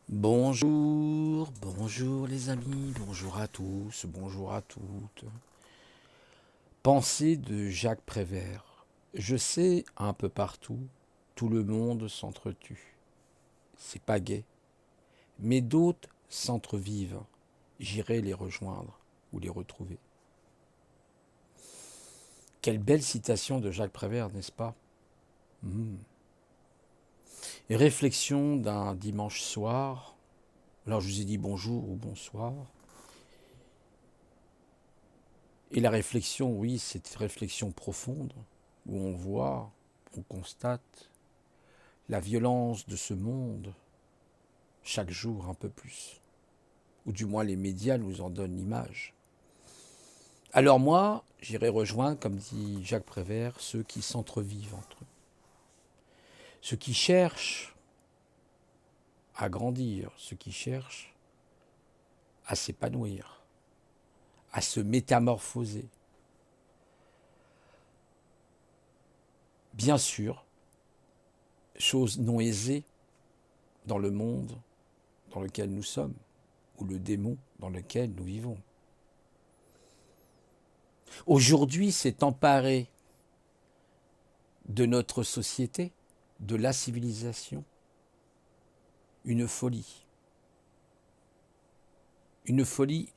Bonjour, bonjour les amis, bonjour à tous, bonjour à toutes. Pensée de Jacques Prévert. Je sais, un peu partout, tout le monde s'entretue. C'est pas gai, mais d'autres s'entrevivent. J'irai les rejoindre ou les retrouver. Quelle belle citation de Jacques Prévert, n'est-ce pas? Et réflexion d'un dimanche soir. Alors je vous ai dit bonjour ou bonsoir. Et la réflexion, oui, cette réflexion profonde, où on voit, on constate la violence de ce monde, chaque jour un peu plus. Ou du moins les médias nous en donnent l'image. Alors moi, j'irai rejoindre, comme dit Jacques Prévert, ceux qui s'entrevivent entre eux. Ceux qui cherchent à grandir, ceux qui cherchent à s'épanouir, à se métamorphoser. Bien sûr, chose non aisée dans le monde dans lequel nous sommes, ou le démon dans lequel nous vivons. Aujourd'hui, s'est emparé de notre société, de la civilisation, une folie. Une folie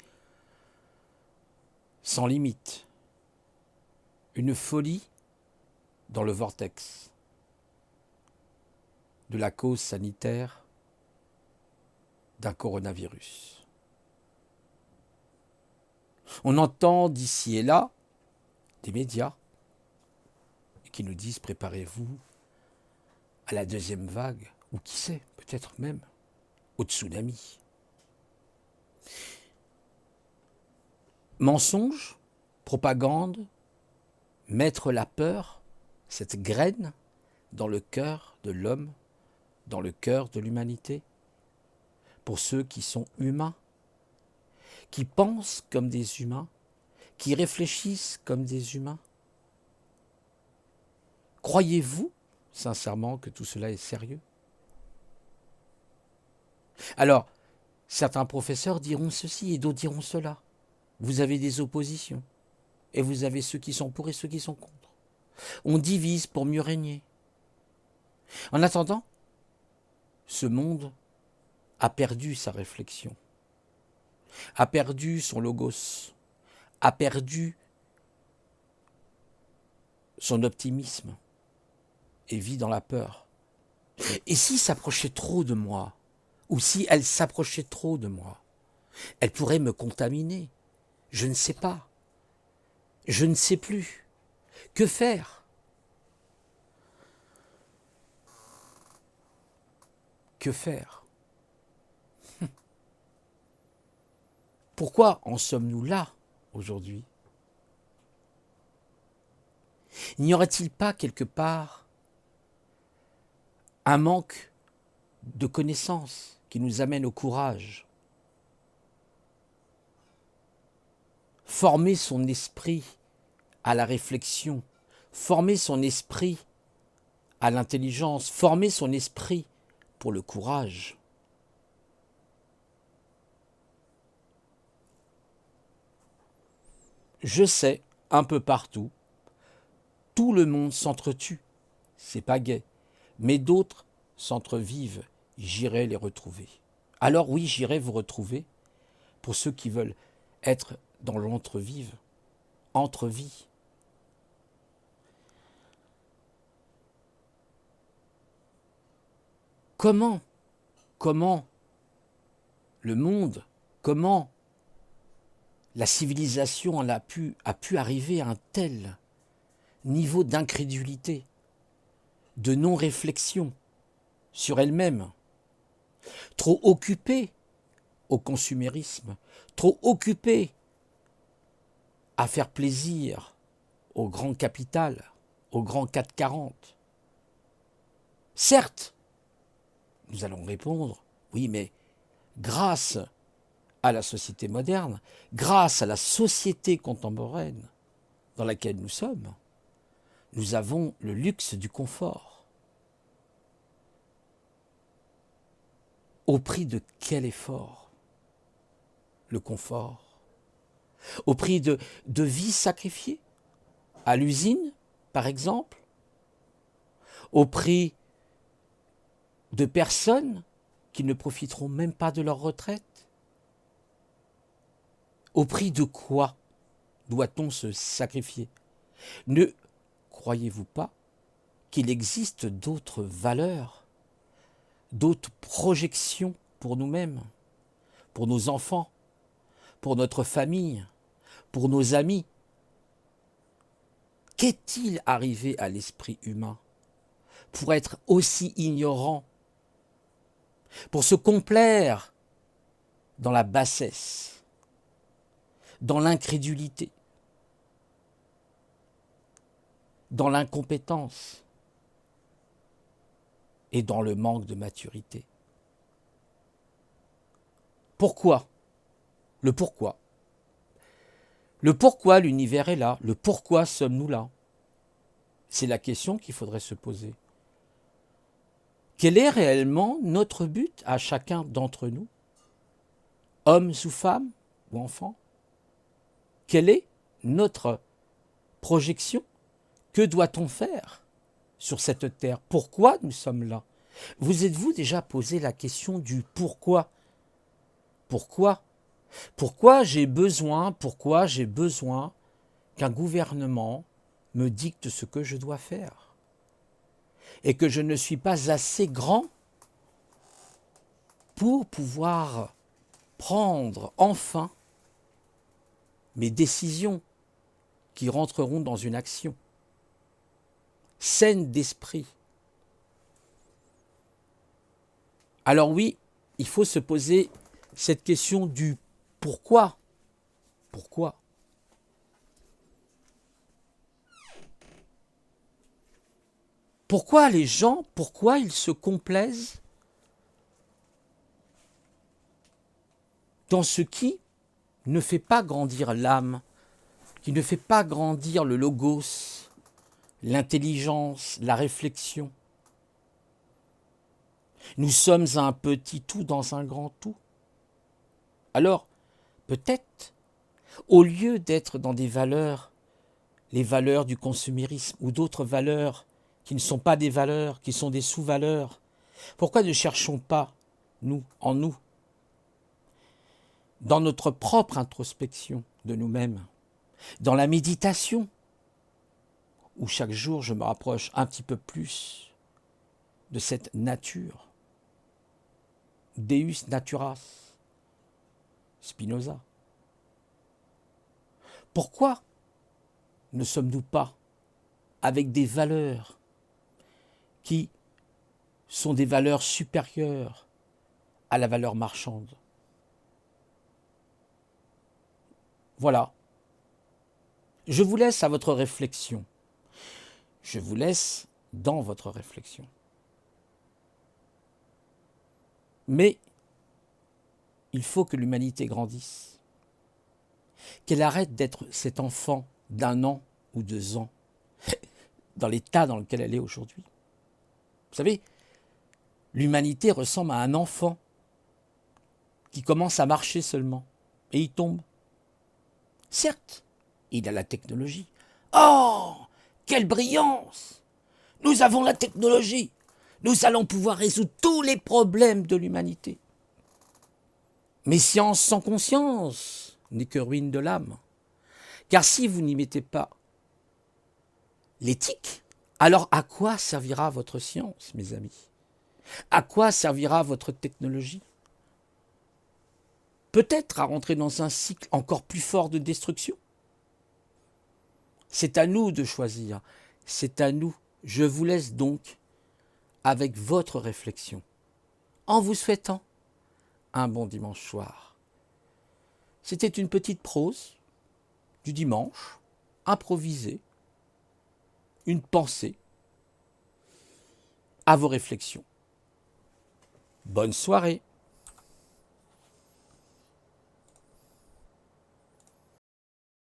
sans limite. Une folie dans le vortex de la cause sanitaire d'un coronavirus. On entend d'ici et là des médias qui nous disent préparez-vous à la deuxième vague, ou qui sait, peut-être même au tsunami. Mensonge, propagande, mettre la peur, cette graine, dans le cœur de l'homme, dans le cœur de l'humanité, pour ceux qui sont humains, qui pensent comme des humains, qui réfléchissent comme des humains. Croyez-vous sincèrement que tout cela est sérieux? Alors, certains professeurs diront ceci et d'autres diront cela. Vous avez des oppositions et vous avez ceux qui sont pour et ceux qui sont contre. On divise pour mieux régner. En attendant, ce monde a perdu sa réflexion, a perdu son logos, a perdu son optimisme et vit dans la peur. Et s'il s'approchait trop de moi, ou si elle s'approchait trop de moi, elle pourrait me contaminer. Je ne sais pas. Je ne sais plus. Que faire? Que faire? Pourquoi en sommes-nous là aujourd'hui? N'y aurait-il pas quelque part un manque de connaissances qui nous amène au courage? Former son esprit à la réflexion, former son esprit à l'intelligence, former son esprit pour le courage. Je sais, un peu partout, tout le monde s'entretue, c'est pas gai, mais d'autres s'entrevivent, j'irai les retrouver. Alors oui, j'irai vous retrouver pour ceux qui veulent être dans l'entrevive, entrevie. Comment le monde, comment la civilisation a pu arriver à un tel niveau d'incrédulité, de non-réflexion sur elle-même, trop occupée au consumérisme, trop occupée à faire plaisir au grand capital, au grand 440. Certes, nous allons répondre, oui, mais grâce à la société moderne, grâce à la société contemporaine dans laquelle nous sommes, nous avons le luxe du confort. Au prix de quel effort? Le confort. Au prix de vies sacrifiées? À l'usine, par exemple? Au prix de personnes qui ne profiteront même pas de leur retraite? Au prix de quoi doit-on se sacrifier? Ne croyez-vous pas qu'il existe d'autres valeurs, d'autres projections pour nous-mêmes, pour nos enfants, pour notre famille, pour nos amis? Qu'est-il arrivé à l'esprit humain pour être aussi ignorant, pour se complaire dans la bassesse, dans l'incrédulité, dans l'incompétence et dans le manque de maturité? Pourquoi? Le pourquoi. Le pourquoi l'univers est là, le pourquoi sommes-nous là? C'est la question qu'il faudrait se poser. Quel est réellement notre but à chacun d'entre nous, hommes ou femmes ou enfants? Quelle est notre projection? Que doit-on faire sur cette terre? Pourquoi nous sommes là? Vous êtes-vous déjà posé la question du pourquoi? Pourquoi? Pourquoi j'ai besoin qu'un gouvernement me dicte ce que je dois faire? Et que je ne suis pas assez grand pour pouvoir prendre enfin mes décisions qui rentreront dans une action saine d'esprit. Alors oui, il faut se poser cette question du pourquoi. Pourquoi? Pourquoi les gens, pourquoi ils se complaisent dans ce qui ne fait pas grandir l'âme, qui ne fait pas grandir le logos, l'intelligence, la réflexion? Nous sommes un petit tout dans un grand tout. Alors, peut-être, au lieu d'être dans des valeurs, les valeurs du consumérisme ou d'autres valeurs qui ne sont pas des valeurs, qui sont des sous-valeurs, pourquoi ne cherchons pas, nous, en nous, dans notre propre introspection de nous-mêmes, dans la méditation, où chaque jour je me rapproche un petit peu plus de cette nature, Deus naturas, Spinoza. Pourquoi ne sommes-nous pas avec des valeurs qui sont des valeurs supérieures à la valeur marchande? Voilà. Je vous laisse à votre réflexion. Je vous laisse dans votre réflexion. Mais il faut que l'humanité grandisse, qu'elle arrête d'être cet enfant d'1 an ou 2 ans, dans l'état dans lequel elle est aujourd'hui. Vous savez, l'humanité ressemble à un enfant qui commence à marcher seulement, et il tombe. Certes, il a la technologie. Oh, quelle brillance! Nous avons la technologie. Nous allons pouvoir résoudre tous les problèmes de l'humanité. Mais science sans conscience n'est que ruine de l'âme. Car si vous n'y mettez pas l'éthique, alors à quoi servira votre science, mes amis? À quoi servira votre technologie? Peut-être à rentrer dans un cycle encore plus fort de destruction. C'est à nous de choisir. C'est à nous. Je vous laisse donc avec votre réflexion, en vous souhaitant un bon dimanche soir. C'était une petite prose du dimanche, improvisée, une pensée à vos réflexions. Bonne soirée.